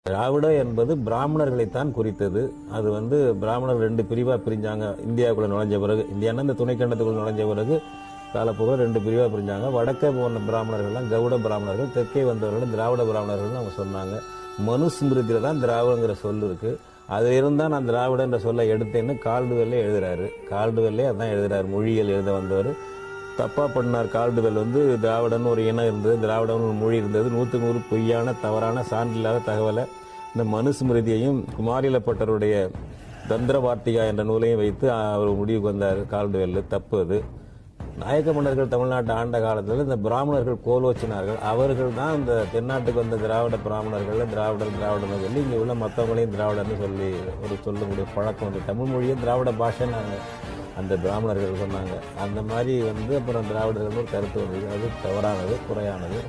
திராவிடம் என்பது பிராமணர்களைத்தான் குறித்தது. அது பிராமணர்கள் 2 பிரிவாக பிரிஞ்சாங்க. இந்தியாவுக்குள்ள நுழைஞ்ச பிறகு, இந்தியானா இந்த துணைக்கண்டத்துக்குள்ள நுழைஞ்ச பிறகு காலப்போக்கில் 2 பிரிவாக பிரிஞ்சாங்க. வடக்கே போன பிராமணர்கள்லாம் கவுட பிராமணர்கள், தெற்கே வந்தவர்கள் திராவிட பிராமணர்கள்னு அவங்க சொன்னாங்க. மனுஸ்மிருதியில் தான் திராவிடங்கிற சொல் இருக்குது. அதில் இருந்தால் நான் திராவிடன்ற சொல்லை எடுத்தேன்னு கால்டுவெல்லே எழுதுறாரு. கால்டுவெல்லே அதான் எழுதுறாரு. மொழிகள் எழுத வந்தவர் தப்பாக பண்ணார். கால்டுவெல் திராவிடன் ஒரு இனம் இருந்தது, திராவிடன் ஒரு மொழி இருந்தது, 100க்கு 100 பொய்யான தவறான சான்றில்லாத தகவலை இந்த மனுஸ்மிருதியையும் குமாரிலப்பட்டருடைய தந்திர வார்த்திகா என்ற நூலையும் வைத்து அவர் முடிவுக்கு வந்தார். கால்டுவெல் தப்பு அது. நாயக்க மன்னர்கள் தமிழ்நாட்டை ஆண்ட காலத்தில் இந்த பிராமணர்கள் கோலோச்சினார்கள். அவர்கள் தான் இந்த தென்னாட்டுக்கு வந்த திராவிட பிராமணர்கள் திராவிடர்னு சொல்லி இங்கே உள்ள மற்றவங்களையும் திராவிடர்னு சொல்லி ஒரு சொல்லக்கூடிய பழக்கம் தமிழ் மொழியை திராவிட பாஷைன்னு அந்த பிராமணர்கள் சொன்னாங்க. அந்த மாதிரி அப்புறம் திராவிடர்கள் ஒரு கருத்து வந்தது. அது தவறானது, குறையானது.